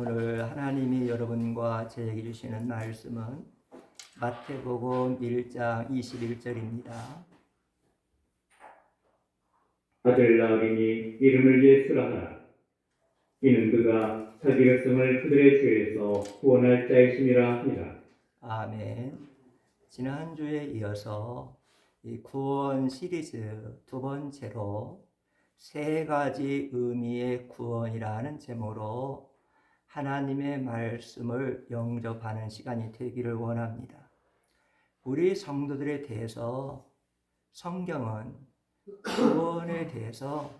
오늘 하나님이 여러분과 저에게 주시는 말씀은 마태복음 1장 21절입니다. 아들 낳으리니 이름을 예수라 하라. 이는 그가 자기 백성을 그들의 죄에서 구원할 자이심이라 하니라. 아멘. 지난주에 이어서 이 구원 시리즈 두 번째로 세 가지 의미의 구원이라는 제목으로 하나님의 말씀을 영접하는 시간이 되기를 원합니다. 우리 성도들에 대해서 성경은 구원에 대해서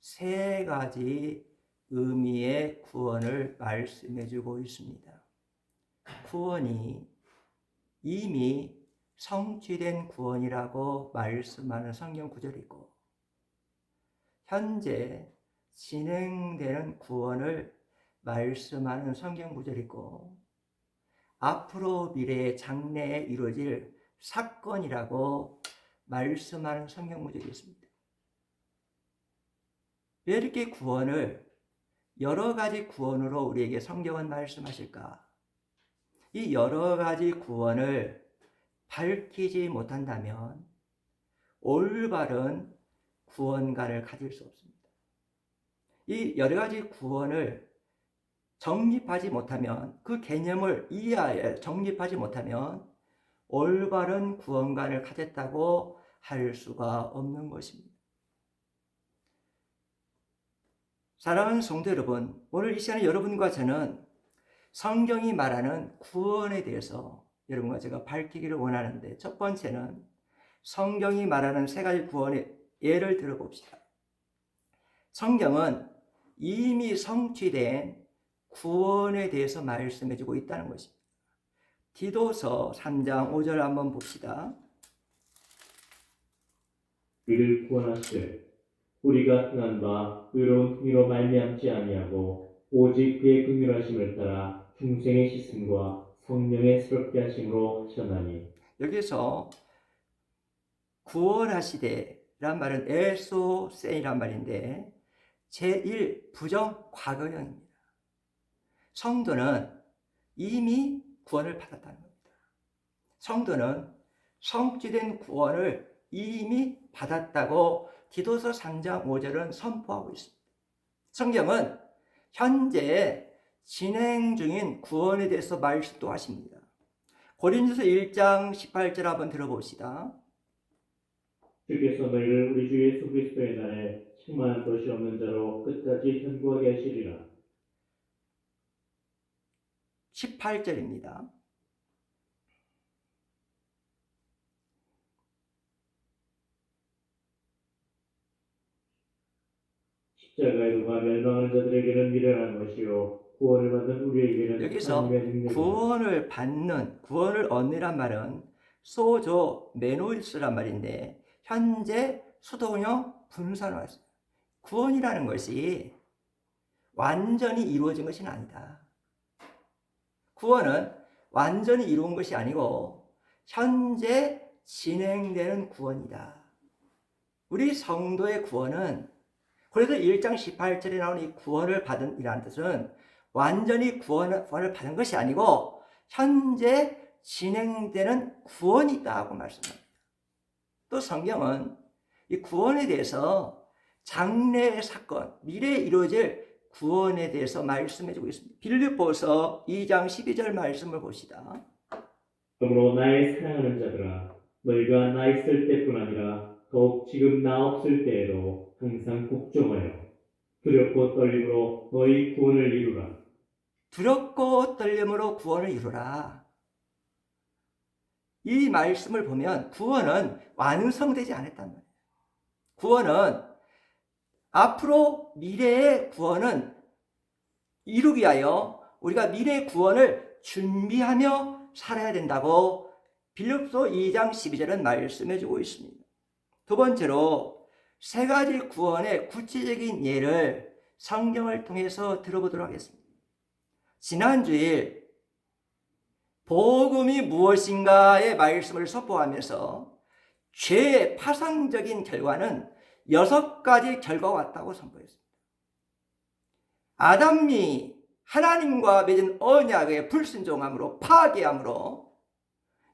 세 가지 의미의 구원을 말씀해 주고 있습니다. 구원이 이미 성취된 구원이라고 말씀하는 성경 구절이고, 현재 진행되는 구원을 말씀하는 성경 구절이고, 앞으로 미래의 장래에 이루어질 사건이라고 말씀하는 성경 구절이 있습니다. 왜 이렇게 구원을 여러 가지 구원으로 우리에게 성경은 말씀하실까? 이 여러 가지 구원을 밝히지 못한다면 올바른 구원관을 가질 수 없습니다. 이 여러 가지 구원을 정립하지 못하면, 그 개념을 이해하여 정립하지 못하면 올바른 구원관을 가졌다고 할 수가 없는 것입니다. 사랑하는 성도 여러분, 오늘 이 시간에 여러분과 저는 성경이 말하는 구원에 대해서 여러분과 제가 밝히기를 원하는데, 첫 번째는 성경이 말하는 세 가지 구원의 예를 들어봅시다. 성경은 이미 성취된 구원에 대해서 말씀해주고 있다는 것입니다. 디도서 3장 5절 한번 봅시다. 이를 구원하시되 우리가 행한 바 의로운 행위로 말미암지 아니하고 오직 그의 긍휼하심을 따라 중생의 씻음과 성령의 새롭게 하심으로 하셨나니. 여기서 구원하시되란 말은 에소센이란 말인데 제1 부정 과거형입니다. 성도는 이미 구원을 받았다는 겁니다. 성도는 성취된 구원을 이미 받았다고 디도서 3장 5절은 선포하고 있습니다. 성경은 현재 진행 중인 구원에 대해서 말씀도 하십니다. 고린도서 1장 18절 한번 들어봅시다. 주께서 너희를 우리 주 예수 그리스도의 날에 충만한 것이 없는 자로 끝까지 견고하게 하시리라. 18절입니다. 십자가의 도가 멸망하는 자들에게는 미련한 것이요 구원을 받는 우리에게는 여기서 하나님의 능력이라. 구원을 받는, 구원을 얻느란 말은 소조 메노이스란 말인데 현재 수동형 분사로 했어요. 구원이라는 것이 완전히 이루어진 것이 아니다. 구원은 완전히 이루어진 것이 아니고 현재 진행되는 구원이다. 우리 성도의 구원은, 그래서 1장 18절에 나오는 이 구원을 받은 이라는 뜻은 완전히 구원을 받은 것이 아니고 현재 진행되는 구원이 있다고 말씀합니다. 또 성경은 이 구원에 대해서 장래의 사건, 미래에 이루어질 구원에 대해서 말씀해주고 있습니다. 빌립보서 2장 12절 말씀을 봅시다. 그러므로 나의 사랑하는 자들아, 너희가 나 있을 때뿐 아니라 더욱 지금 나 없을 때에도 항상 복종하여 두렵고 떨림으로 너희 구원을 이루라. 두렵고 떨림으로 구원을 이루라. 이 말씀을 보면 구원은 완성되지 않았단 말이에요. 구원은 앞으로 미래의 구원은 이루기 위하여 우리가 미래의 구원을 준비하며 살아야 된다고 빌립보서 2장 12절은 말씀해 주고 있습니다. 두 번째로 세 가지 구원의 구체적인 예를 성경을 통해서 들어보도록 하겠습니다. 지난주에 복음이 무엇인가의 말씀을 선포하면서 죄의 파상적인 결과는 6가지 결과가 왔다고 선포했습니다. 아담이 하나님과 맺은 언약의 불순종함으로 파괴함으로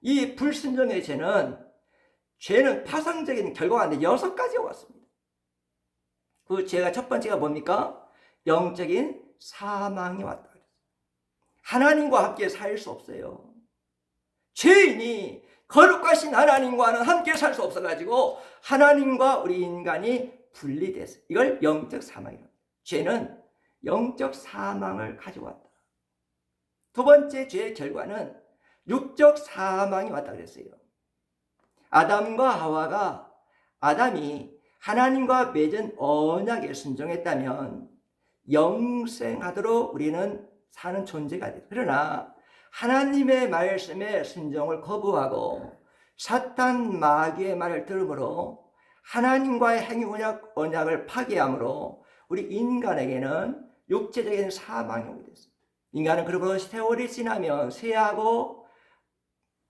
이 불순종의 죄는 파상적인 결과가 있는데 6가지가 왔습니다. 그 죄가 첫 번째가 뭡니까? 영적인 사망이 왔다. 하나님과 함께 살 수 없어요. 죄인이 거룩하신 하나님과는 함께 살 수 없어가지고 하나님과 우리 인간이 분리됐어요. 이걸 영적 사망이에요. 죄는 영적 사망을 가져왔다. 두 번째 죄의 결과는 육적 사망이 왔다 그랬어요. 아담과 하와가 아담이 하나님과 맺은 언약에 순종했다면 영생하도록 우리는 사는 존재가 돼요. 그러나 하나님의 말씀에 순종을 거부하고 사탄 마귀의 말을 들음으로 하나님과의 행위 언약을 파괴함으로 우리 인간에게는 육체적인 사망이 오게 됐습니다. 인간은 그러므로 세월이 지나면 쇠하고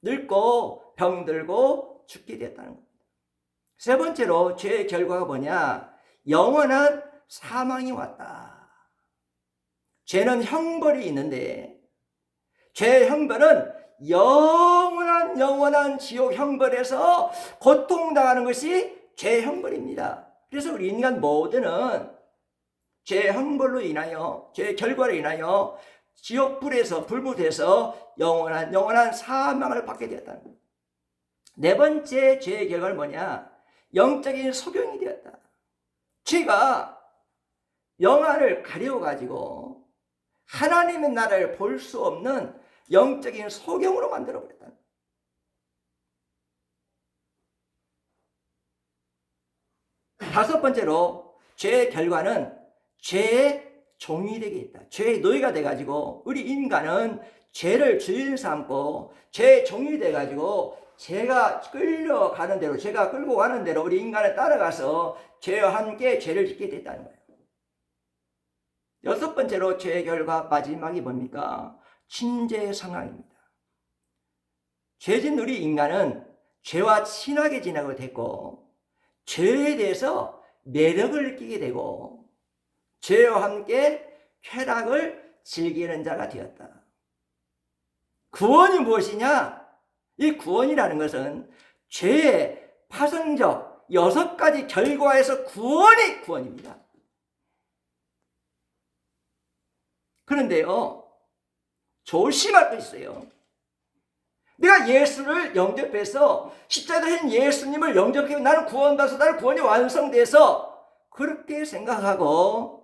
늙고 병들고 죽게 됐다는 겁니다. 세 번째로 죄의 결과가 뭐냐? 영원한 사망이 왔다. 죄는 형벌이 있는데 죄의 형벌은 영원한 지옥 형벌에서 고통당하는 것이 죄의 형벌입니다. 그래서 우리 인간 모두는 죄의 형벌로 인하여 죄의 결과로 인하여 지옥불에서 불못해서 영원한 사망을 받게 되었다는 겁니다. 네 번째 죄의 결과는 뭐냐? 영적인 소경이 되었다. 죄가 영안을 가려가지고 하나님의 나라를 볼 수 없는 영적인 소경으로 만들어버렸다. 다섯 번째로 죄의 결과는 죄의 종이 되게 있다. 죄의 노예가 돼가지고 우리 인간은 죄를 주인 삼고 죄의 종이 돼가지고 죄가 끌려가는 대로 죄가 끌고 가는 대로 우리 인간을 따라가서 죄와 함께 죄를 짓게 됐다는 거예요. 여섯 번째로 죄의 결과 마지막이 뭡니까? 친죄의 상황입니다. 죄진 우리 인간은 죄와 친하게 지내고 됐고 죄에 대해서 매력을 느끼게 되고 죄와 함께 쾌락을 즐기는 자가 되었다. 구원이 무엇이냐? 이 구원이라는 것은 죄의 파생적 6가지 결과에서 구원이 구원입니다. 그런데요, 조심할 거 있어요. 내가 예수를 영접해서 십자가에 신 예수님을 영접해서 나는 구원받아서 나는 구원이 완성돼서 그렇게 생각하고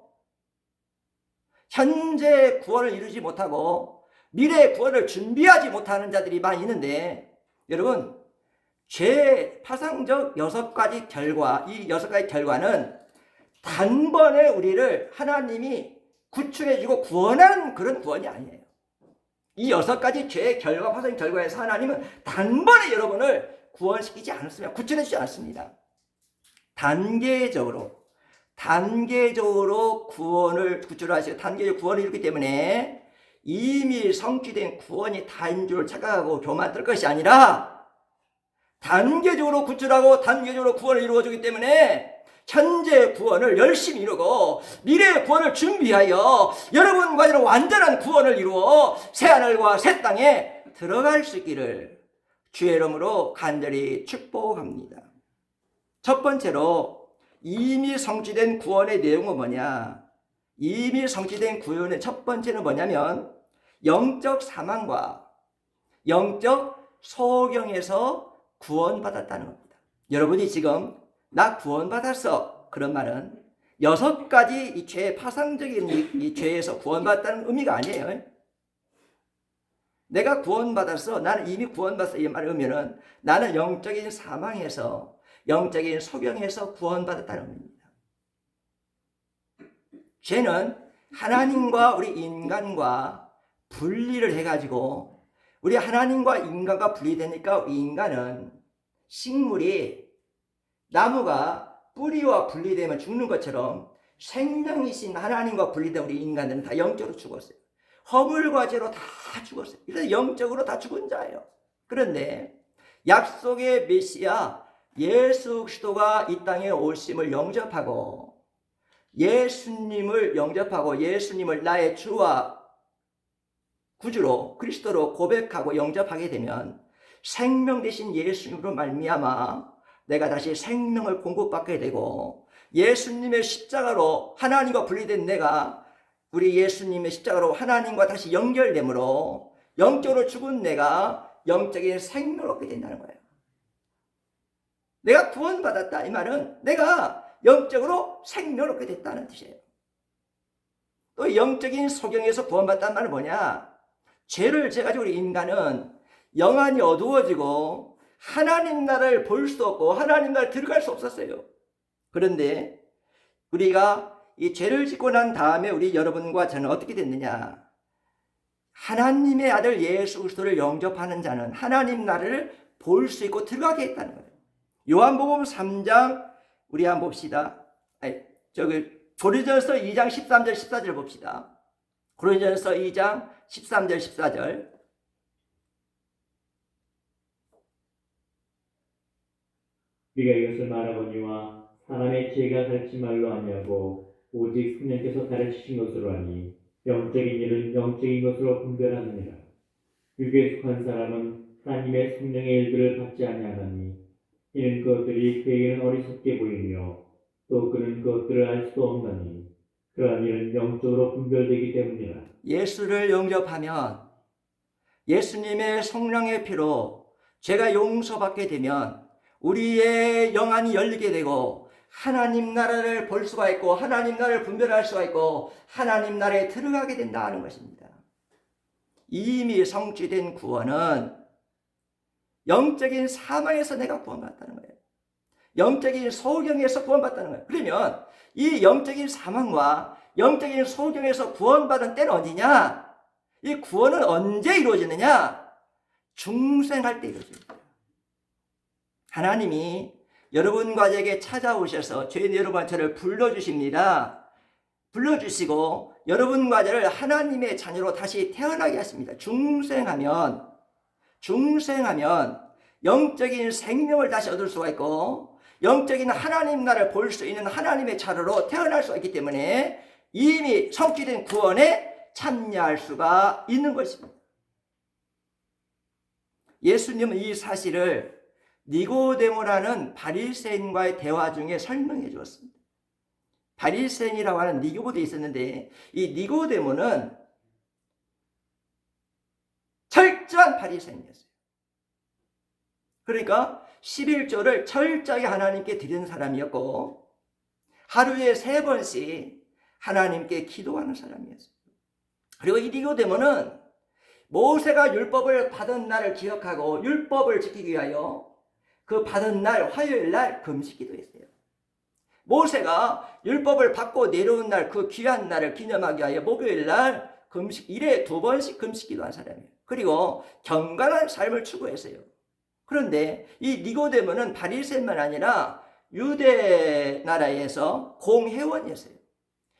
현재 구원을 이루지 못하고 미래의 구원을 준비하지 못하는 자들이 많이 있는데, 여러분, 죄 파상적 6가지 결과, 이 6가지 결과는 단번에 우리를 하나님이 구출해주고 구원하는 그런 구원이 아니에요. 이 6가지 죄의 결과, 파생 결과에서 하나님은 단번에 여러분을 구원시키지 않습니다. 구출해주지 않습니다. 단계적으로 구원을 구출하시고 단계적으로 구원을 이루기 때문에 이미 성취된 구원이 다인 줄 착각하고 교만 떨 것이 아니라 단계적으로 구출하고 단계적으로 구원을 이루어주기 때문에 현재 구원을 열심히 이루고 미래의 구원을 준비하여 여러분과 저는 완전한 구원을 이루어 새하늘과 새 땅에 들어갈 수 있기를 주의 이름으로 간절히 축복합니다. 첫 번째로 이미 성취된 구원의 내용은 뭐냐? 이미 성취된 구원의 첫 번째는 뭐냐면 영적 사망과 영적 소경에서 구원받았다는 겁니다. 여러분이 지금 나 구원받았어, 그런 말은 6가지 이 죄의 파상적인 이 죄에서 구원받았다는 의미가 아니에요. 내가 구원받았어, 나는 이미 구원받았어, 이 말의 의미는 나는 영적인 사망에서 영적인 소경에서 구원받았다는 의미입니다. 죄는 하나님과 우리 인간과 분리를 해가지고 우리 하나님과 인간과 분리되니까 우리 인간은 식물이 나무가 뿌리와 분리되면 죽는 것처럼 생명이신 하나님과 분리된 우리 인간들은 다 영적으로 죽었어요. 허물과 죄로 다 죽었어요. 그래서 영적으로 다 죽은 자예요. 그런데 약속의 메시아 예수 그리스도가 이 땅에 오심을 영접하고 예수님을 영접하고 예수님을 나의 주와 구주로 그리스도로 고백하고 영접하게 되면 생명 대신 예수님으로 말미암아 내가 다시 생명을 공급받게 되고 예수님의 십자가로 하나님과 분리된 내가 우리 예수님의 십자가로 하나님과 다시 연결되므로 영적으로 죽은 내가 영적인 생명을 얻게 된다는 거예요. 내가 구원받았다 이 말은 내가 영적으로 생명을 얻게 됐다는 뜻이에요. 또 영적인 소경에서 구원받았다는 말은 뭐냐? 죄를 져가지고 우리 인간은 영안이 어두워지고 하나님 나라를 볼 수 없고 하나님 나라에 들어갈 수 없었어요. 그런데 우리가 이 죄를 짓고 난 다음에 우리 여러분과 저는 어떻게 됐느냐? 하나님의 아들 예수 그리스도를 영접하는 자는 하나님 나라를 볼 수 있고 들어가게 했다는 거예요. 요한복음 3장 우리 한번 봅시다. 고린도전서 2장 13절 14절 봅시다. 고린도전서 2장 13절 14절. 우리가 이것을 말하거니와 사람의 지혜가 가르친 말로 아니하고 오직 성령께서 가르치신 것으로 하니 영적인 일은 영적인 것으로 분별하느니라. 육에 속한 사람은 하나님의 성령의 일들을 받지 아니하나니 이는 그것들이 그에게는 어리석게 보이며 또 그는 그것들을 알 수도 없나니 그러한 일은 영적으로 분별되기 때문이라. 예수를 영접하면 예수님의 성령의 피로 죄가 용서받게 되면 우리의 영안이 열리게 되고 하나님 나라를 볼 수가 있고 하나님 나라를 분별할 수가 있고 하나님 나라에 들어가게 된다는 것입니다. 이미 성취된 구원은 영적인 사망에서 내가 구원받았다는 거예요. 영적인 소경에서 구원받았다는 거예요. 그러면 이 영적인 사망과 영적인 소경에서 구원받은 때는 어디냐? 이 구원은 언제 이루어지느냐? 중생할 때 이루어집니다. 하나님이 여러분과 저에게 찾아오셔서 죄인 여러분과 저를 불러주십니다. 불러주시고 여러분과 저를 하나님의 자녀로 다시 태어나게 하십니다. 중생하면 영적인 생명을 다시 얻을 수가 있고 영적인 하나님 나라를 볼 수 있는 하나님의 자녀로 태어날 수가 있기 때문에 이미 성취된 구원에 참여할 수가 있는 것입니다. 예수님은 이 사실을 니고데모라는 바리새인과의 대화 중에 설명해 주었습니다. 바리새인이라고 하는 니고도 있었는데 이 니고데모는 철저한 바리새인이었어요. 그러니까 11조를 철저하게 하나님께 드리는 사람이었고 하루에 3번씩 하나님께 기도하는 사람이었어요. 그리고 이 니고데모는 모세가 율법을 받은 날을 기억하고 율법을 지키기 위하여 그 받은 날 화요일 날 금식기도 했어요. 모세가 율법을 받고 내려온 날 그 귀한 날을 기념하기 위하여 목요일 날 금식 1회 2번씩 금식기도 한 사람이에요. 그리고 경건한 삶을 추구했어요. 그런데 이 니고데모는 바리새인만 아니라 유대 나라에서 공회원이었어요.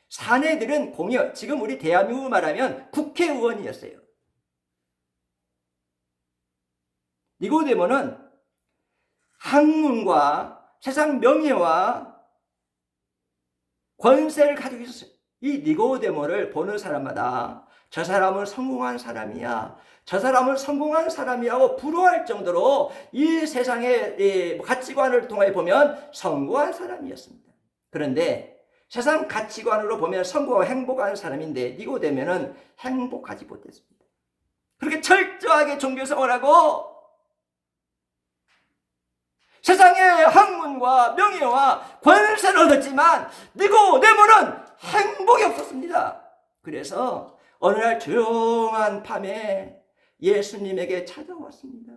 사내들은 공의원, 지금 우리 대한민국 말하면 국회의원이었어요. 니고데모는 학문과 세상 명예와 권세를 가지고 있었어요. 이 니고데모를 보는 사람마다 저 사람은 성공한 사람이야, 저 사람은 성공한 사람이라고 부러워할 정도로 이 세상의 가치관을 통해 보면 성공한 사람이었습니다. 그런데 세상 가치관으로 보면 성공하고 행복한 사람인데 니고데모는 행복하지 못했습니다. 그렇게 철저하게 종교생활하고 세상의 학문과 명예와 권세를 얻었지만 니고데모는 행복이 없었습니다. 그래서 어느 날 조용한 밤에 예수님에게 찾아왔습니다.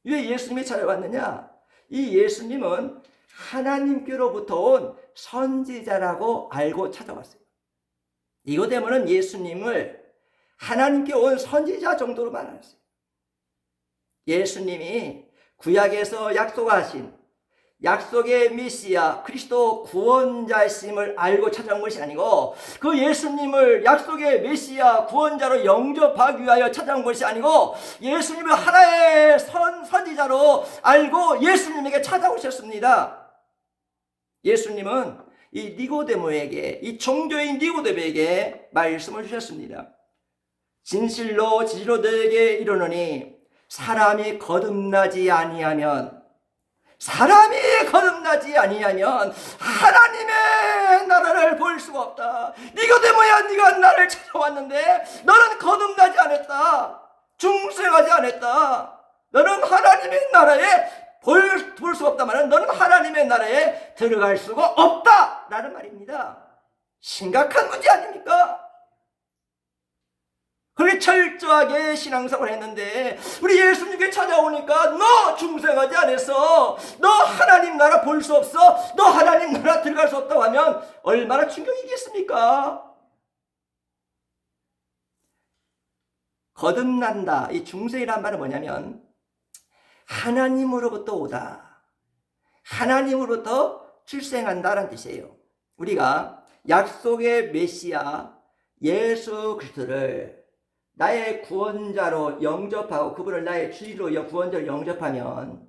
왜 예수님이 찾아왔느냐? 이 예수님은 하나님께로부터 온 선지자라고 알고 찾아왔어요. 니고데모는 예수님을 하나님께 온 선지자 정도로만 알았어요. 예수님이 구약에서 약속하신 약속의 메시아 그리스도 구원자이심을 알고 찾아온 것이 아니고 그 예수님을 약속의 메시아 구원자로 영접하기 위하여 찾아온 것이 아니고 예수님을 하나의 선지자로 알고 예수님에게 찾아오셨습니다. 예수님은 이 니고데모에게, 이 종교인 니고데모에게 말씀을 주셨습니다. 진실로 진실로 너에게 이르노니 사람이 거듭나지 아니하면 하나님의 나라를 볼 수가 없다. 니고데모야, 네가 나를 찾아왔는데 너는 거듭나지 않았다. 중생하지 않았다. 너는 하나님의 나라에 볼 수 없다마는 너는 하나님의 나라에 들어갈 수가 없다 라는 말입니다. 심각한 문제 아닙니까? 그렇게 철저하게 신앙생활을 했는데 우리 예수님께 찾아오니까 너 중생하지 않았어, 너 하나님 나라 볼 수 없어, 너 하나님 나라 들어갈 수 없다고 하면 얼마나 충격이겠습니까? 거듭난다, 이 중생이란 말은 뭐냐면 하나님으로부터 오다, 하나님으로부터 출생한다라는 뜻이에요. 우리가 약속의 메시아 예수 그리스도를 나의 구원자로 영접하고 그분을 나의 주의로 구원자로 영접하면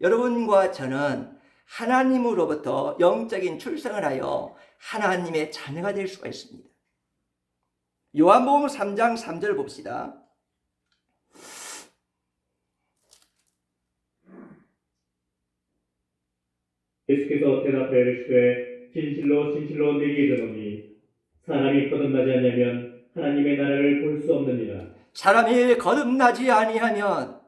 여러분과 저는 하나님으로부터 영적인 출생을 하여 하나님의 자녀가 될 수가 있습니다. 요한복음 3장 3절 봅시다. 예수께서 대답하여 이르시되 진실로 진실로 내게 이르노니 사람이 거듭나지 않으면 하나님의 나라를 볼 수 없느니라. 사람이 거듭나지 아니하면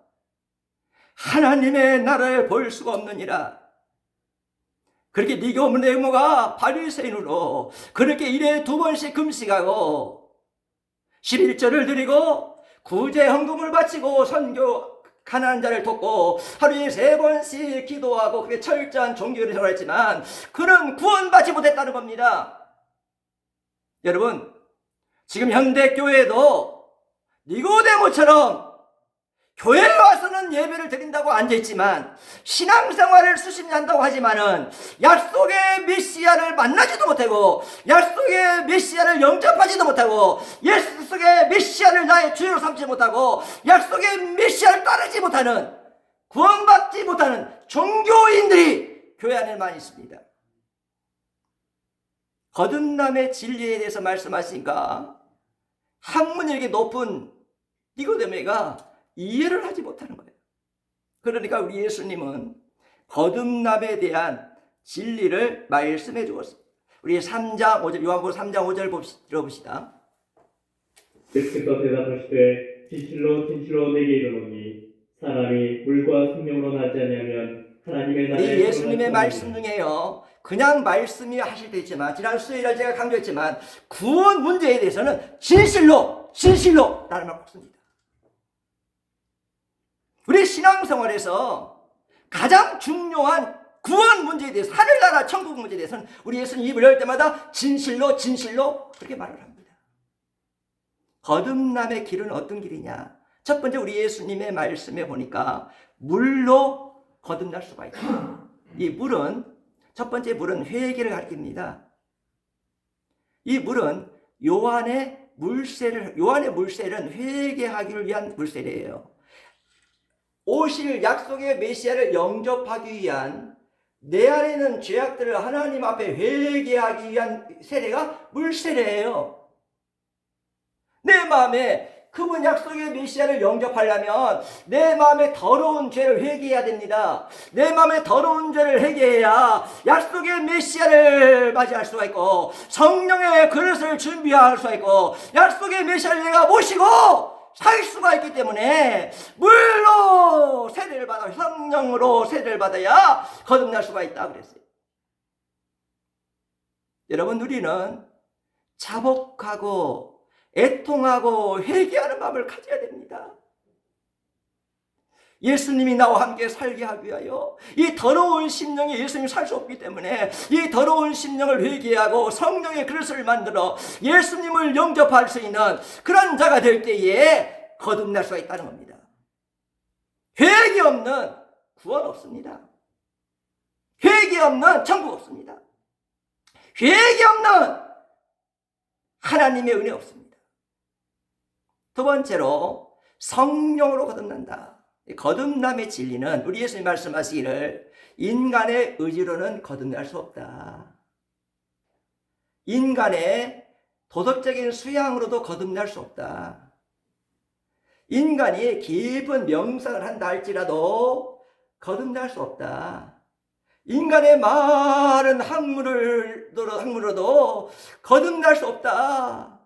하나님의 나라를 볼 수가 없느니라. 그렇게 니고데모가 바리새인으로 그렇게 일에 2번씩 금식하고 11절을 드리고 구제 헌금을 바치고 선교 가난한 자를 돕고 하루에 3번씩 기도하고 그게 철저한 종교를 생활했지만 그는 구원받지 못했다는 겁니다. 여러분, 지금 현대교회도 니고데모처럼 교회에 와서는 예배를 드린다고 앉아있지만 신앙생활을 수십 년 한다고 하지만은 약속의 메시아를 만나지도 못하고 약속의 메시아를 영접하지도 못하고 약속의 메시아를 나의 주로 삼지 못하고 약속의 메시아를 따르지 못하는, 구원받지 못하는 종교인들이 교회 안에 많이 있습니다. 거듭남의 진리에 대해서 말씀하시니까 학문력이 높은 니고데모가 이해를 하지 못하는 거예요. 그러니까 우리 예수님은 거듭남에 대한 진리를 말씀해 주었습니다. 우리 3장 5절, 요한복음 3장 5절 들어봅시다. 예수께서 대답하시되 진실로 진실로 내게 이르노니 사람이 물과 성령으로 나지 않으면 하나님의 나라에 예수님의 말씀 중에요, 그냥 말씀이 하실 때 있지만 지난 수요일에 제가 강조했지만 구원 문제에 대해서는 진실로 라는 말을 꼭 씁니다. 우리 신앙생활에서 가장 중요한 구원 문제에 대해서, 하늘나라 천국 문제에 대해서는 우리 예수님 입을 열 때마다 진실로 그렇게 말을 합니다. 거듭남의 길은 어떤 길이냐? 첫 번째 우리 예수님의 말씀에 보니까 물로 거듭날 수가 있다. 이 물은, 첫 번째 물은 회개를 가리킵니다. 이 물은 요한의 물셀은 회개하기를 위한 물셀이에요. 오실 약속의 메시아를 영접하기 위한, 내 안에 있는 죄악들을 하나님 앞에 회개하기 위한 세례가 물세례예요. 내 마음에 그분 약속의 메시아를 영접하려면 내 마음에 더러운 죄를 회개해야 됩니다. 내 마음에 더러운 죄를 회개해야 약속의 메시아를 맞이할 수가 있고 성령의 그릇을 준비할 수가 있고 약속의 메시아를 내가 모시고 살 수가 있기 때문에 물로 세례를 받아, 성령으로 세례를 받아야 거듭날 수가 있다 그랬어요. 여러분, 우리는 자복하고 애통하고 회개하는 마음을 가져야 됩니다. 예수님이 나와 함께 살게 하기 위하여 이 더러운 심령에 예수님이 살 수 없기 때문에 이 더러운 심령을 회개하고 성령의 그릇을 만들어 예수님을 영접할 수 있는 그런 자가 될 때에 거듭날 수가 있다는 겁니다. 회개 없는 구원 없습니다. 회개 없는 천국 없습니다. 회개 없는 하나님의 은혜 없습니다. 두 번째로 성령으로 거듭난다. 거듭남의 진리는 우리 예수님 말씀하시기를 인간의 의지로는 거듭날 수 없다. 인간의 도덕적인 수양으로도 거듭날 수 없다. 인간이 깊은 명상을 한다 할지라도 거듭날 수 없다. 인간의 많은 학문으로도 거듭날 수 없다.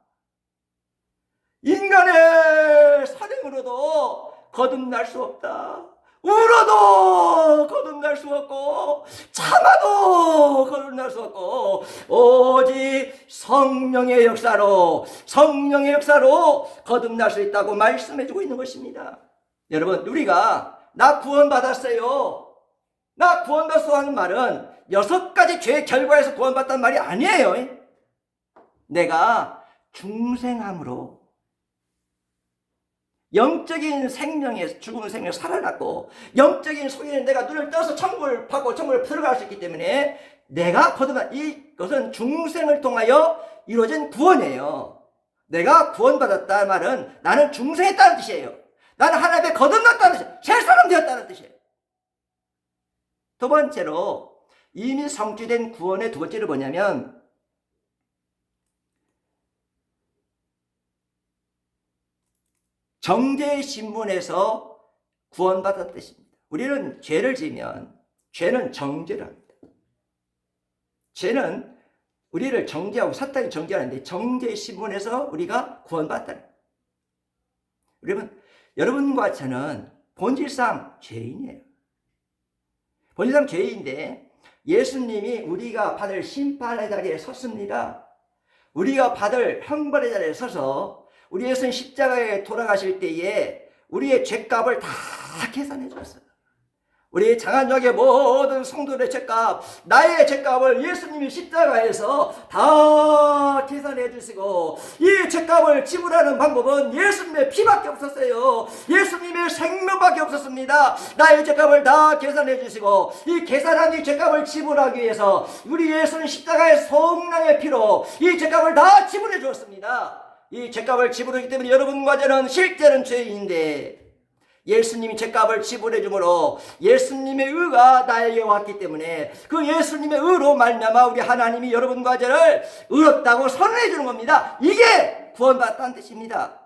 인간의 선행으로도 거듭날 수 없다. 울어도 거듭날 수 없고 참아도 거듭날 수 없고 오직 성령의 역사로 거듭날 수 있다고 말씀해주고 있는 것입니다. 여러분, 우리가 나 구원받았어요, 나 구원받았어 하는 말은 6가지 죄의 결과에서 구원받았다는 말이 아니에요. 내가 중생함으로 영적인 생명에, 죽은 생명에 살아났고 영적인 속에는 내가 눈을 떠서 천국을 받고 천국을 들어갈 수 있기 때문에 내가 거듭난 이것은 중생을 통하여 이루어진 구원이에요. 내가 구원받았다는 말은 나는 중생했다는 뜻이에요. 나는 하나님의 거듭났다는 뜻이에요. 새 사람 되었다는 뜻이에요. 두 번째로 이미 성취된 구원의 두 번째로 뭐냐면 정죄의 신분에서 구원받았다는 뜻입니다. 우리는 죄를 지으면 죄는 정죄를 합니다. 죄는 우리를 정죄하고 사탄이 정죄하는데 정죄의 신분에서 우리가 구원받았다는 거예요. 여러분과 저는 본질상 죄인이에요. 본질상 죄인인데 예수님이 우리가 받을 심판의 자리에 섰습니다. 우리가 받을 형벌의 자리에 서서 우리 예수님 십자가에 돌아가실 때에 우리의 죄값을 다 계산해 주셨어요. 우리 장안역의 모든 성도들의 죄값, 나의 죄값을 예수님이 십자가에서 다 계산해 주시고 이 죄값을 지불하는 방법은 예수님의 피밖에 없었어요. 예수님의 생명밖에 없었습니다. 나의 죄값을 다 계산해 주시고 이 계산한 이 죄값을 지불하기 위해서 우리 예수님 십자가의 성령의 피로 이 죄값을 다 지불해 주었습니다. 이 죄값을 지불하기 때문에 여러분과 저는 실제는 죄인인데 예수님이 죄값을 지불해 주므로 예수님의 의가 나에게 왔기 때문에 그 예수님의 의로 말미암아 우리 하나님이 여러분과 저를 의롭다고 선언해 주는 겁니다. 이게 구원받았다는 뜻입니다.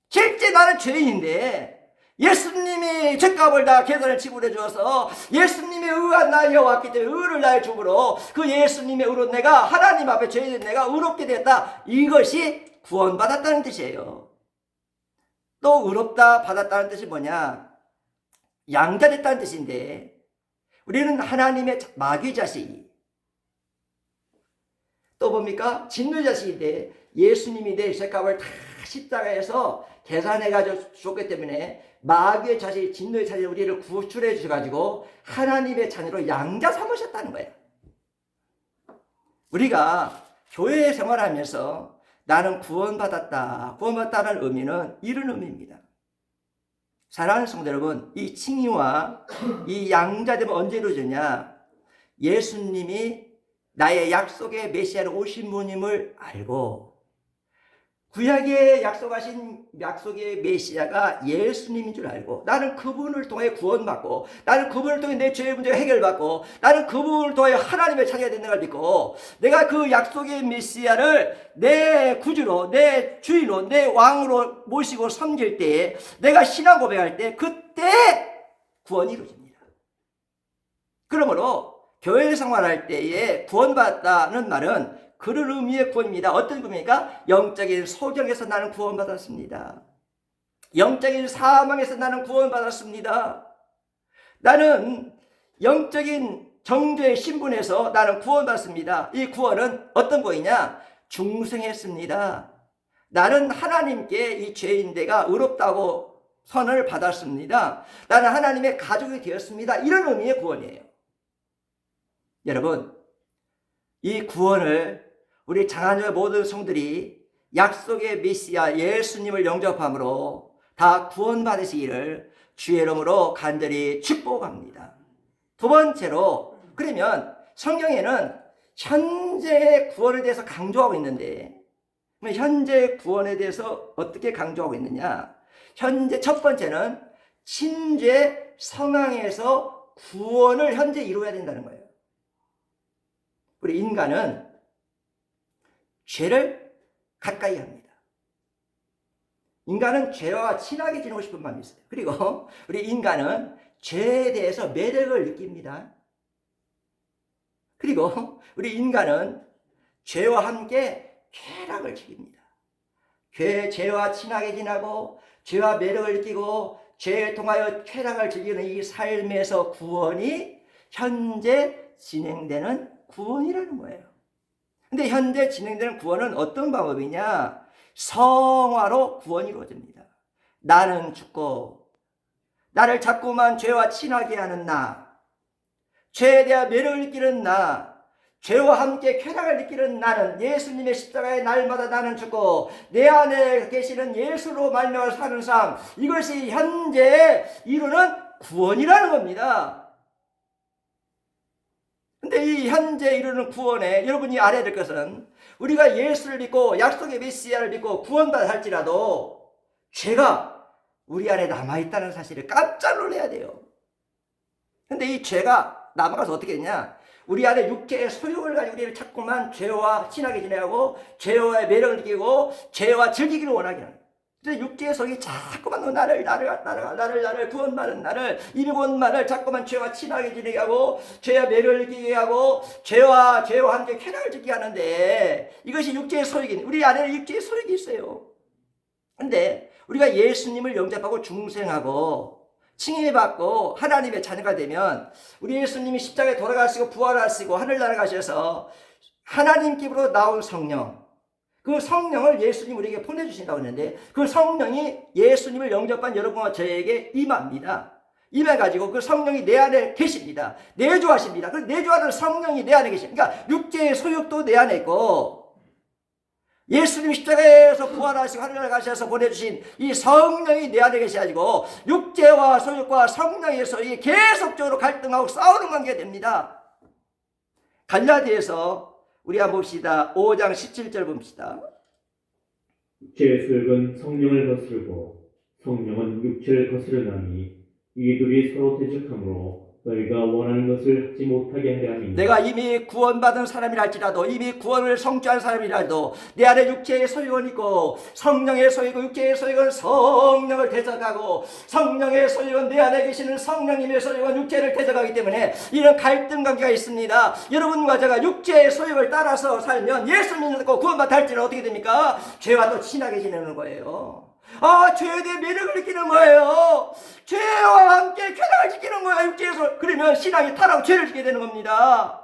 실제 나는 죄인인데 예수님이 죄값을 다 계산을 지불해 주어서 예수님의 의가 나에게 왔기 때문에 의를 나의 주므로 그 예수님의 의로 내가 하나님 앞에 죄인 내가 의롭게 됐다. 이것이 구원받았다는 뜻이에요. 또 의롭다 받았다는 뜻이 뭐냐? 양자됐다는 뜻인데 우리는 하나님의 마귀 자식, 또 뭡니까? 진노 자식인데 예수님이 내 죄값을 다 십자가에서 계산해가지고 주었기 때문에 마귀의 자식, 진노의 자식 우리를 구출해 주셔가지고 하나님의 자녀로 양자 삼으셨다는 거예요. 우리가 교회 생활하면서 나는 구원받았다는 의미는 이런 의미입니다. 사랑하는 성도 여러분, 이 칭의와 이 양자됨은 언제 이루어지냐? 예수님이 나의 약속의 메시아로 오신 분임을 알고 구약에 약속하신 약속의 메시아가 예수님인 줄 알고 나는 그분을 통해 구원받고 나는 그분을 통해 내 죄의 문제가 해결받고 나는 그분을 통해 하나님의 자녀가 된다는 걸 믿고 내가 그 약속의 메시아를 내 구주로 내 주인으로 내 왕으로 모시고 섬길 때에 내가 신앙 고백할 때 그때 구원이 이루어집니다. 그러므로 교회 생활할 때에 구원받았다는 말은 그런 의미의 구원입니다. 어떤 구원입니까? 영적인 소경에서 나는 구원받았습니다. 영적인 사망에서 나는 구원받았습니다. 나는 영적인 정죄의 신분에서 나는 구원받았습니다. 이 구원은 어떤 구원이냐? 중생했습니다. 나는 하나님께 이 죄인대가 의롭다고 선을 받았습니다. 나는 하나님의 가족이 되었습니다. 이런 의미의 구원이에요. 여러분, 이 구원을 우리 장안교회 모든 성들이 약속의 메시아 예수님을 영접함으로 다 구원받으시기를 주의 이름으로 간절히 축복합니다. 두 번째로, 그러면 성경에는 현재의 구원에 대해서 강조하고 있는데 현재 구원에 대해서 어떻게 강조하고 있느냐? 현재 첫 번째는 신죄 성황에서 구원을 현재 이루어야 된다는 거예요. 우리 인간은 죄를 가까이 합니다. 인간은 죄와 친하게 지내고 싶은 마음이 있어요. 그리고 우리 인간은 죄에 대해서 매력을 느낍니다. 그리고 우리 인간은 죄와 함께 쾌락을 즐깁니다. 죄와 친하게 지나고 죄와 매력을 느끼고 죄를 통하여 쾌락을 즐기는 이 삶에서 구원이 현재 진행되는 구원이라는 거예요. 근데 현재 진행되는 구원은 어떤 방법이냐? 성화로 구원이 이루어집니다. 나는 죽고 나를 자꾸만 죄와 친하게 하는 나, 죄에 대한 매력을 느끼는 나, 죄와 함께 쾌락을 느끼는 나는 예수님의 십자가에 날마다 나는 죽고 내 안에 계시는 예수로 말미암아 사는 삶, 이것이 현재 이루는 구원이라는 겁니다. 근데 이 현재 이루는 구원에 여러분이 알아야 될 것은 우리가 예수를 믿고 약속의 메시아를 믿고 구원받아 할지라도 죄가 우리 안에 남아있다는 사실을 깜짝 놀라야 돼요. 근데 이 죄가 남아가서 어떻게 했냐? 우리 안에 육체의 소욕을 가지고 우리를 자꾸만 죄와 친하게 지내고 죄와의 매력을 느끼고 죄와 즐기기를 원하게 하는. 그래서 육체의 소욕이 자꾸만 나를 구원받은 나를 이미 구원받을 자꾸만 죄와 친하게 지내게 하고 죄와 매력을 느끼게 하고 죄와 함께 쾌락을 즐기게 하는데 이것이 육체의 소욕이 우리 안에는 육체의 소욕이 있어요. 근데 우리가 예수님을 영접하고 중생하고 칭의받고 하나님의 자녀가 되면 우리 예수님이 십자가에 돌아가시고 부활하시고 하늘나라 가셔서 하나님 기브로 나온 성령, 그 성령을 예수님 우리에게 보내주신다고 했는데 그 성령이 예수님을 영접한 여러분과 저에게 임합니다. 임해가지고 그 성령이 내 안에 계십니다. 내주하십니다. 그 내주하는 성령이 내 안에 계십니다. 그러니까 육체의 소욕도 내 안에 있고 예수님 십자가에서 부활하시고 하늘나라 가셔서 보내주신 이 성령이 내 안에 계셔가지고 육체와 소욕과 성령의 소욕이 계속적으로 갈등하고 싸우는 관계가 됩니다. 갈라디아서 우리 한번 봅시다. 5장 17절 봅시다. 육체의 소욕은 성령을 거스르고 성령은 육체를 거스르나니 이 둘이 서로 대적하므로 너희가 원하는 것을 하지 못하게 하려 함이니라. 내가 이미 구원받은 사람이랄지라도 이미 구원을 성취한 사람이라도 내 안에 육체의 소욕은 있고 성령의 소욕은 육체의 소욕은 성령을 대적하고 성령의 소욕은 내 안에 계시는 성령님의 소욕은 육체를 대적하기 때문에 이런 갈등 관계가 있습니다. 여러분과 제가 육체의 소욕을 따라서 살면 예수님을 믿고 구원받아 할지는 어떻게 됩니까? 죄와 또 친하게 지내는 거예요. 죄에 대해 매력을 느끼는 거예요. 죄와 함께 쾌락을 지키는 거예요. 육체에서. 그러면 신앙이 타락하고 죄를 짓게 되는 겁니다.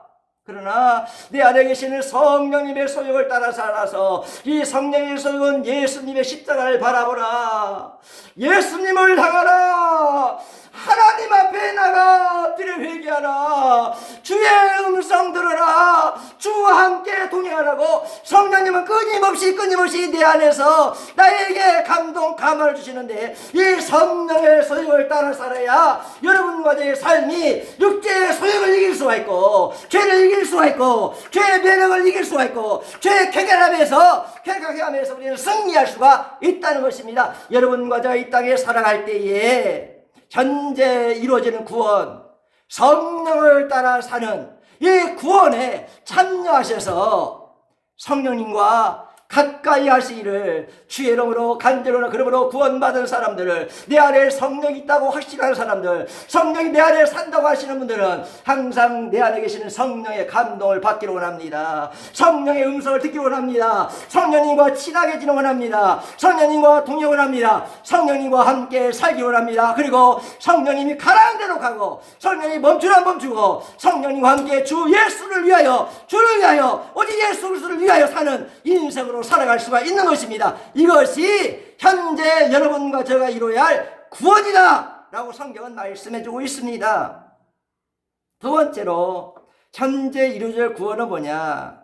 그러나 내 안에 계시는 성령님의 소욕을 따라 살아서 이 성령의 소욕은 예수님의 십자가를 바라보라. 예수님을 향하라. 하나님 앞에 나가 엎드려 회개하라. 주의 음성 들으라. 주와 함께 동행하라고 성령님은 끊임없이 내 안에서 나에게 감화를 주시는데 이 성령의 소욕을 따라 살아야 여러분과 내 삶이 육체의 소욕을 이길 수가 있고 죄를 이길 수가 있고 죄의 매력을 이길 수가 있고 죄의 쾌락하면서 우리는 승리할 수가 있다는 것입니다. 여러분과 제가 이 땅에 살아갈 때에 현재 이루어지는 구원, 성령을 따라 사는 이 구원에 참여하셔서 성령님과 가까이 하시기를 주의 이름으로 간절히 그러므로 구원받은 사람들을 내 안에 성령이 있다고 확신하는 사람들, 성령이 내 안에 산다고 하시는 분들은 항상 내 안에 계시는 성령의 감동을 받기를 원합니다. 성령의 음성을 듣기를 원합니다. 성령님과 친하게 지내기를 원합니다. 성령님과 동행을 합니다. 성령님과 함께 살기 원합니다. 그리고 성령님이 가라는 대로 가고 성령이 멈추면 멈추고 성령님과 함께 주 예수를 위하여 주를 위하여 오직 예수 그리스도를 위하여 사는 인생으로 살아갈 수가 있는 것입니다. 이것이 현재 여러분과 제가 이루어야 할 구원이다 라고 성경은 말씀해주고 있습니다. 두 번째로 현재 이루어질 구원은 뭐냐?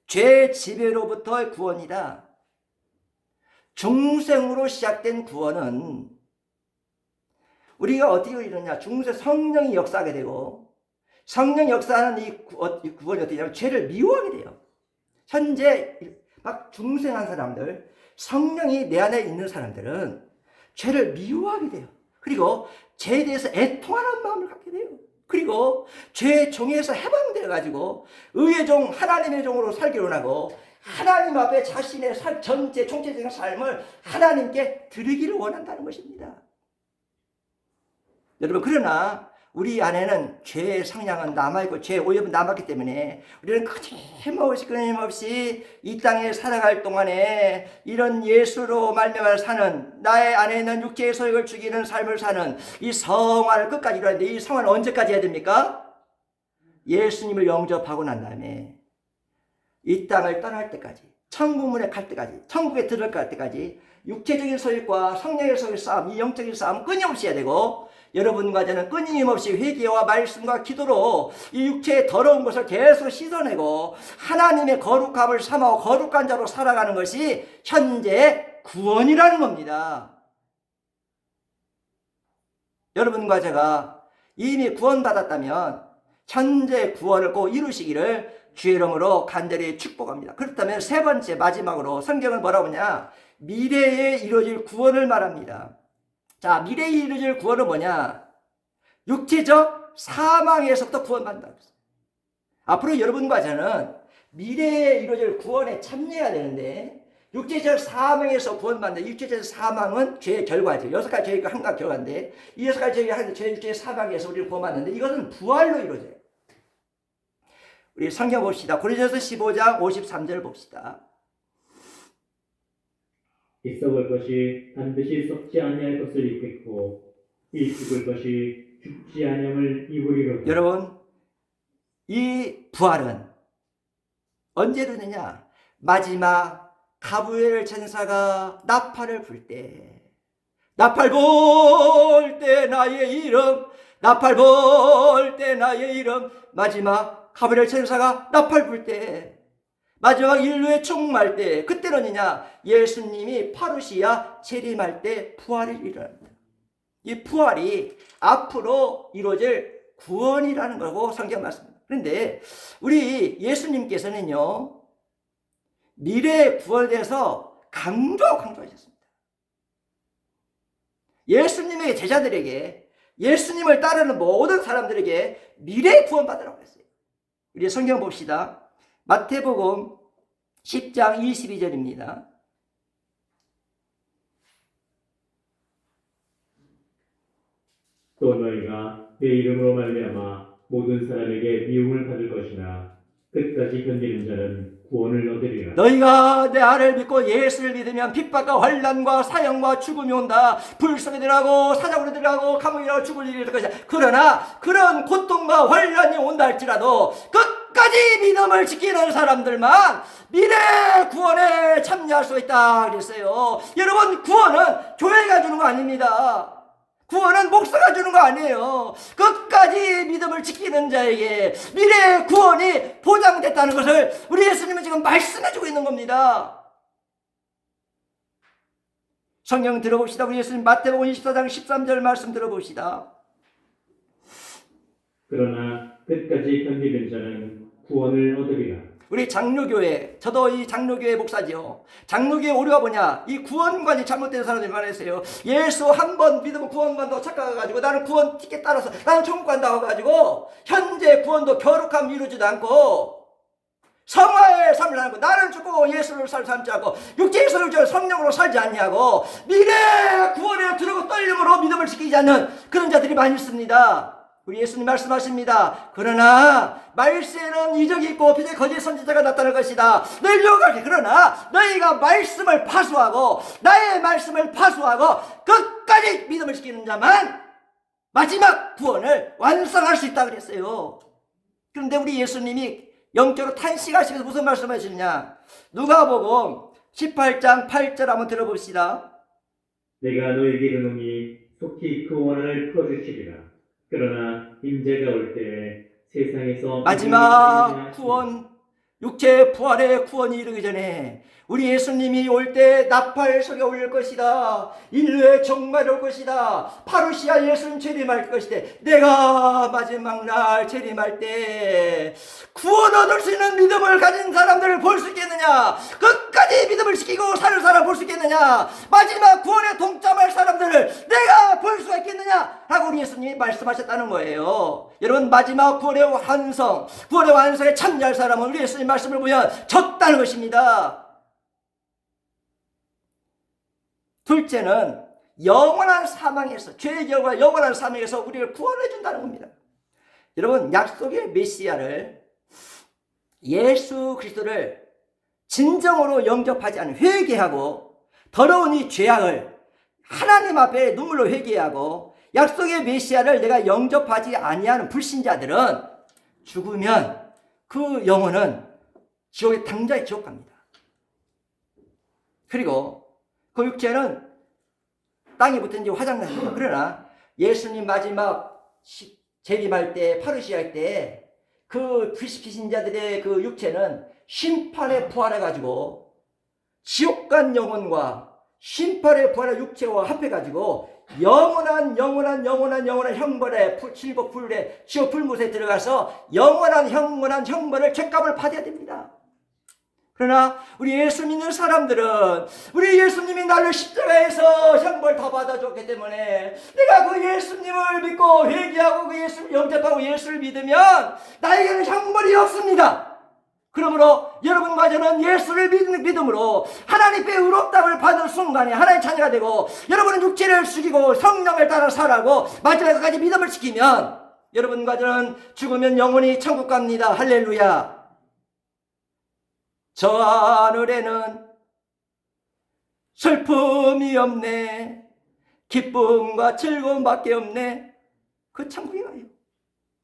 죄 지배로부터의 구원이다. 중생으로 시작된 구원은 우리가 어떻게 이루냐? 중생 성령이 역사하게 되고 성령 역사하는 이 구원이 어떻게 되냐면 죄를 미워하게 돼요. 현재 막 중생한 사람들, 성령이 내 안에 있는 사람들은 죄를 미워하게 돼요. 그리고 죄에 대해서 애통하는 마음을 갖게 돼요. 그리고 죄의 종에서 해방되어 가지고 의의 종, 하나님의 종으로 살기를 원하고 하나님 앞에 자신의 전체 총체적인 삶을 하나님께 드리기를 원한다는 것입니다. 여러분, 그러나 우리 안에는 죄의 성향은 남아있고 죄의 오염은 남았기 때문에 우리는 끊임없이 이 땅에 살아갈 동안에 이런 예수로 말미암아 사는, 나의 안에 있는 육체의 소욕을 죽이는 삶을 사는 이 성화를 끝까지 이루어야 돼. 이 성화는 언제까지 해야 됩니까? 예수님을 영접하고 난 다음에 이 땅을 떠날 때까지, 천국문에 갈 때까지, 천국에 들어갈 때까지 육체적인 소욕과 성령의 소욕의 싸움, 이 영적인 싸움 끊임없이 해야 되고, 여러분과 저는 끊임없이 회개와 말씀과 기도로 이 육체의 더러운 것을 계속 씻어내고 하나님의 거룩함을 삼아 거룩한 자로 살아가는 것이 현재 구원이라는 겁니다. 여러분과 제가 이미 구원받았다면 현재 구원을 꼭 이루시기를 주의 이름으로 간절히 축복합니다. 그렇다면 세 번째, 마지막으로 성경은 뭐라고 하냐? 미래에 이루어질 구원을 말합니다. 자, 미래에 이루어질 구원은 뭐냐? 육체적 사망에서부터 구원받는다. 앞으로 여러분과 저는 미래에 이루어질 구원에 참여해야 되는데, 육체적 사망에서 구원받는다. 육체적 사망은 죄의 결과죠. 6가지 죄의 한가 결과인데, 이 6가지 죄의 육체의 사망에서 우리를 구원받는데, 이것은 부활로 이루어져요. 우리 성경 봅시다. 고린도서 15장 53절 봅시다. 이 썩을 것이 반드시 썩지 아니할 것을 입겠고 이 죽을 것이 죽지 아니함을 입으리로다. 여러분, 이 부활은 언제 이루느냐? 마지막 가브리엘 천사가 나팔을 불 때, 나팔 불 때 나의 이름, 나팔 불 때 나의 이름, 마지막 가브리엘 천사가 나팔 불 때, 마지막 인류의 총말 때, 그때는요, 예수님이 파루시아 재림할 때 부활을 일어납니다. 이 부활이 앞으로 이루어질 구원이라는 거고 성경 말씀입니다. 그런데 우리 예수님께서는요, 미래의 구원에 대해서 강조하셨습니다. 예수님의 제자들에게, 예수님을 따르는 모든 사람들에게 미래의 구원 받으라고 했어요. 우리 성경 봅시다. 마태복음 10장 22절입니다. 또 너희가 내 이름으로 말미암아 모든 사람에게 미움을 받을 것이나 끝까지 견디는 자는 구원을 얻으리라. 너희가 내 아를 믿고 예수를 믿으면 핍박과 환난과 사형과 죽음이 온다. 불속에 들어가고 사자굴에 들어가고 감옥에 들어가고 죽을 일이 될 것이다. 그러나 그런 고통과 환난이 온다 할지라도 끝까지 믿음을 지키는 사람들만 미래 구원에 참여할 수 있다 그랬어요. 여러분, 구원은 교회가 주는 거 아닙니다. 구원은 목사가 주는 거 아니에요. 끝까지 믿음을 지키는 자에게 미래의 구원이 보장됐다는 것을 우리 예수님은 지금 말씀해주고 있는 겁니다. 성경 들어봅시다. 우리 예수님 마태복음 24장 13절 말씀 들어봅시다. 그러나 끝까지 견디는 자는 구원을 얻으리라. 우리 장로교회, 저도 이 장로교회 목사지요. 장로교회 오류가 뭐냐? 이 구원관이 잘못된 사람들이 많았어요. 예수 한 번 믿으면 구원관도 착각해가지고 나는 구원 티켓 따라서 나는 천국 간다고 해가지고 현재 구원도 겨룩함 이루지도 않고 성화의 삶을 하고 나는 죽고 예수를 삶지 않고 육체의 소유를 성령으로 살지 않냐고 미래 구원에 들어고 떨림으로 믿음을 지키지 않는 그런 자들이 많이 있습니다. 우리 예수님 말씀하십니다. 그러나 말세는 이적이 있고 빛의 거짓 선지자가 나타날 것이다. 너희를 유혹하게. 그러나 너희가 말씀을 파수하고 나의 말씀을 파수하고 끝까지 믿음을 지키는 자만 마지막 구원을 완성할 수 있다 그랬어요. 그런데 우리 예수님이 영적으로 탄식하시면서 무슨 말씀을 하시느냐? 누가복음 18장 8절 한번 들어봅시다. 내가 너에게 이르노니 속히 그 원한을 풀어주시리라. 그러나 임재가 올 때에 세상에서 마지막 구원, 육체의 부활의 구원이 이르기 전에 우리 예수님이 올 때 나팔 소리가 울릴 것이다. 인류의 종말이 올 것이다. 파루시아 예수님 재림할 것이다. 내가 마지막 날 재림할 때 구원 얻을 수 있는 믿음을 가진 사람들을 볼 수 있겠느냐? 끝까지 믿음을 지키고 사는 사람 볼 수 있겠느냐? 마지막 구원에 동참할 사람들을 내가 볼 수가 있겠느냐? 라고 우리 예수님이 말씀하셨다는 거예요. 여러분, 마지막 구원의 완성에 참여할 사람은 우리 예수님 예수님 말씀을 보면 적다는 것입니다. 둘째는 영원한 사망에서, 죄의 결과 영원한 사망에서 우리를 구원해 준다는 겁니다. 여러분, 약속의 메시아를, 예수 그리스도를 진정으로 영접하지 않은, 회개하고 더러운 이 죄악을 하나님 앞에 눈물로 회개하고 약속의 메시아를 내가 영접하지 아니하는 불신자들은 죽으면 그 영혼은 지옥에, 당장에 지옥 갑니다. 그리고 그 육체는 땅에 붙은 지 화장납니다. 그러나 예수님 마지막 재림할 때, 파루시할 때 그 불신자들의 그 육체는 심판에 부활해가지고 지옥 간 영혼과 심판에 부활한 육체와 합해가지고 영원한 형벌에, 실버 불에, 지옥 불못에 들어가서 영원한 형벌을, 죄값을 받아야 됩니다. 그러나 우리 예수 믿는 사람들은, 우리 예수님이 나를 십자가에서 형벌 다 받아줬기 때문에 내가 그 예수님을 믿고 회개하고 그 예수를 영접하고 예수를 믿으면 나에게는 형벌이 없습니다. 그러므로 여러분과 저는 예수를 믿음으로 하나님의 의롭다움을 받은 순간에 하나님의 자녀가 되고, 여러분은 육체를 죽이고 성령을 따라 살아가고 마지막까지 믿음을 지키면 여러분과 저는 죽으면 영원히 천국 갑니다. 할렐루야. 저 하늘에는 슬픔이 없네, 기쁨과 즐거움밖에 없네. 그 천국에 가요.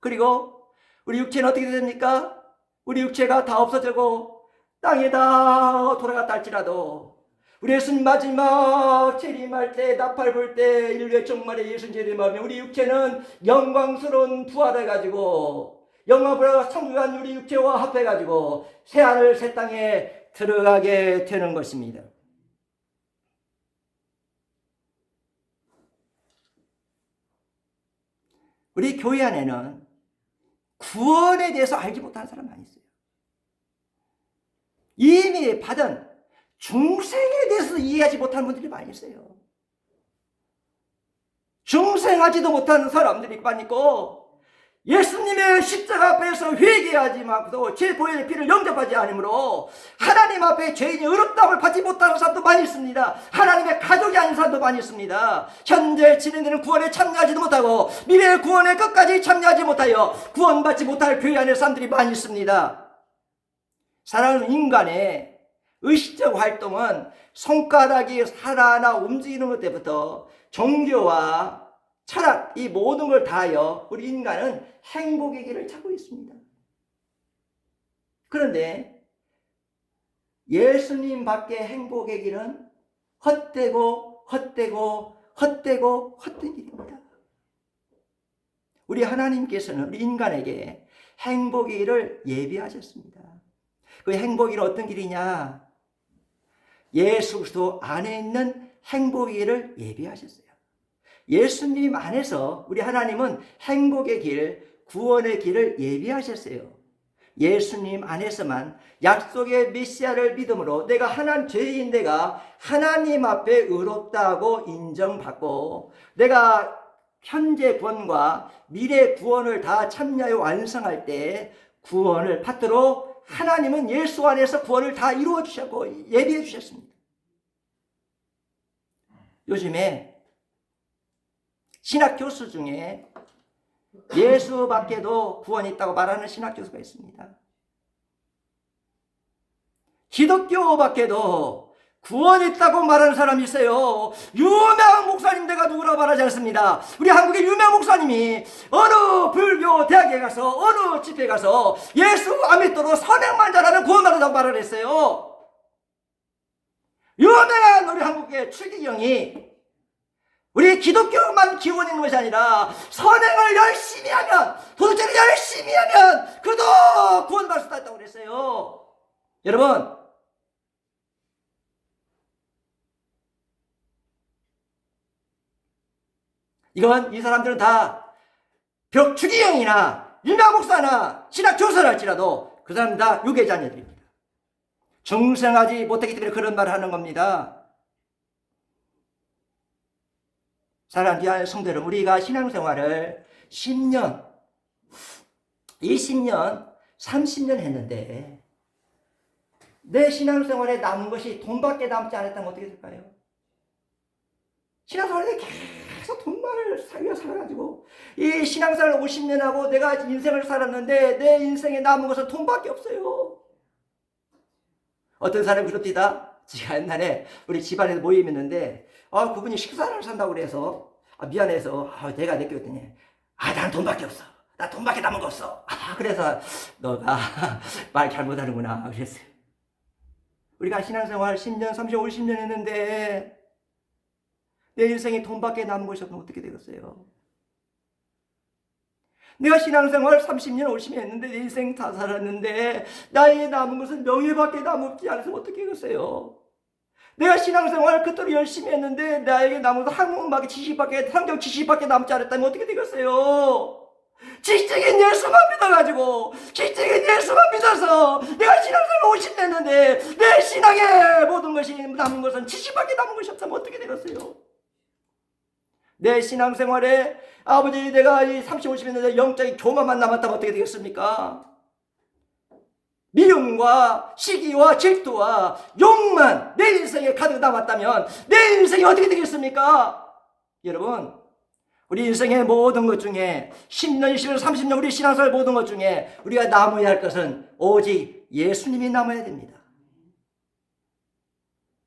그리고 우리 육체는 어떻게 됩니까? 우리 육체가 다 없어지고 땅에 다 돌아갔다 할지라도 우리 예수님 마지막 재림할 때, 나팔 불 때, 인류의 종말에 예수님 재림하면 우리 육체는 영광스러운 부활을 가지고 영광으로 성육한 우리 육체와 합해가지고 새하늘 새 땅에 들어가게 되는 것입니다. 우리 교회 안에는 구원에 대해서 알지 못하는 사람 많이 있어요. 이미 받은 중생에 대해서 이해하지 못하는 분들이 많이 있어요. 중생하지도 못하는 사람들이 많이 있고, 예수님의 십자가 앞에서 회개하지 않고 제 보혈의 피를 영접하지 않으므로 하나님 앞에 죄인이 의롭다움을 받지 못하는 사람도 많이 있습니다. 하나님의 가족이 아닌 사람도 많이 있습니다. 현재 진행되는 구원에 참여하지도 못하고 미래의 구원에 끝까지 참여하지 못하여 구원받지 못할 교회 안에 사람들이 많이 있습니다. 사랑하는 인간의 의식적 활동은 손가락이 하나하나 움직이는 것 때부터 종교와 철학, 이 모든 걸 다하여 우리 인간은 행복의 길을 찾고 있습니다. 그런데 예수님 밖에 행복의 길은 헛되고 헛된 길입니다. 우리 하나님께서는 우리 인간에게 행복의 길을 예비하셨습니다. 그 행복의 길은 어떤 길이냐? 예수 그리스도 안에 있는 행복의 길을 예비하셨어요. 예수님 안에서 우리 하나님은 행복의 길, 구원의 길을 예비하셨어요. 예수님 안에서만 약속의 메시아를 믿음으로 내가 죄인 내가 하나님 앞에 의롭다고 인정받고 내가 현재 구원과 미래 구원을 다 참여하여 완성할 때 구원을 받도록 하나님은 예수 안에서 구원을 다 이루어 주셨고 예비해 주셨습니다. 요즘에 신학 교수 중에 예수 밖에도 구원이 있다고 말하는 신학 교수가 있습니다. 기독교 밖에도 구원이 있다고 말하는 사람이 있어요. 유명한 목사님들과 누구라고 말하지 않습니다. 우리 한국의 유명한 목사님이 어느 불교 대학에 가서 어느 집회에 가서 예수 안 믿도록 선행만 잘하면 구원받는다고 말을 했어요. 유명한 우리 한국의 추기경이 우리 기독교만 기원 있는 것이 아니라 선행을 열심히 하면, 도덕질을 열심히 하면 그도 구원받을 수 있다고 그랬어요. 여러분, 이건 이 사람들은 다 비록 추기경이나 유명 목사나 신학 교사를 할지라도 그 사람은 다 육의 자녀들입니다. 중생하지 못하기 때문에 그런 말을 하는 겁니다. 사랑하는 성도 여러분, 우리가 신앙생활을 10년, 20년, 30년 했는데 내 신앙생활에 남은 것이 돈밖에 남지 않았다면 어떻게 될까요? 신앙생활에 계속 돈만을 살아가지고 이 신앙생활 50년 하고 내가 인생을 살았는데 내 인생에 남은 것은 돈밖에 없어요. 어떤 사람이 그럽니다. 제가 옛날에 우리 집안에서 모임했는데 그분이 식사를 산다고 그래서 미안해서 내가 느꼈더니 난 돈밖에 없어. 나 돈밖에 남은 거 없어. 그래서 너가 말 잘못하는구나 그랬어요. 우리가 신앙생활 10년, 30년, 50년 했는데 내 인생에 돈밖에 남은 것이 없으면 어떻게 되겠어요? 내가 신앙생활 30년, 50년 했는데 내 인생 다 살았는데 나에게 남은 것은 명예밖에 남지 않아서 어떻게 되겠어요? 내가 신앙생활 그토록 열심히 했는데 나에게 남은 것은 한국밖에 지식밖에 성경 지식밖에 남지 않았다면 어떻게 되겠어요? 지식적인 예수만 믿어가지고 지식적인 예수만 믿어서 내가 신앙생활 50년 했는데 내 신앙의 모든 것이 남은 것은 지식밖에 남은 것이 없다면 어떻게 되겠어요? 내 신앙생활에 아버지 내가 이 30, 50년 했는데 영적인 교만만 남았다면 어떻게 되겠습니까? 미움과 시기와 질투와 욕만 내 인생에 가득 남았다면 내 인생이 어떻게 되겠습니까? 여러분, 우리 인생의 모든 것 중에 10년, 20년, 30년 우리 신앙생활 모든 것 중에 우리가 남아야 할 것은 오직 예수님이 남아야 됩니다.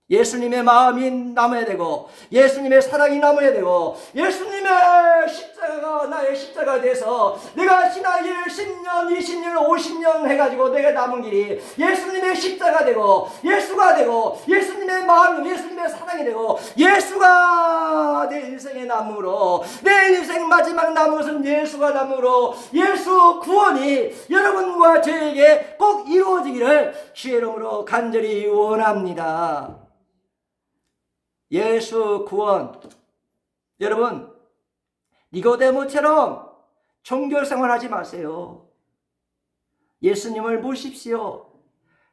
예수님의 마음이 남아야 되고 예수님의 사랑이 남아야 되고 예수님의 십자가가 나의 십자가가 돼서 내가 신앙을 10년, 20년, 50년 해가지고 내가 남은 길이 예수님의 십자가 되고 예수가 되고 예수님의 마음, 예수님의 사랑이 되고 예수가 내 인생의 남으로 내 인생 마지막 남은 것은 예수가 남으로 예수 구원이 여러분과 저에게 꼭 이루어지기를 주의 이름으로 간절히 원합니다. 예수 구원. 여러분, 니고데모처럼 종교생활하지 마세요. 예수님을 모십시오.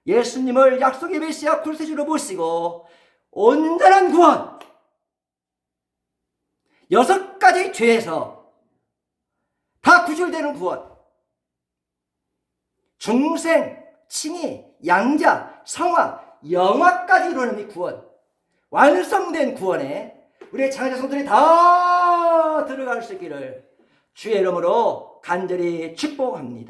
예수님을 약속의 메시아 구세주로 모시고 온전한 구원, 6가지 죄에서 다 구출되는 구원, 중생, 칭의, 양자, 성화, 영화까지 이루는 이 구원, 완성된 구원에 우리의 장자 성도들이 다 들어갈 수 있기를 주의 이름으로 간절히 축복합니다.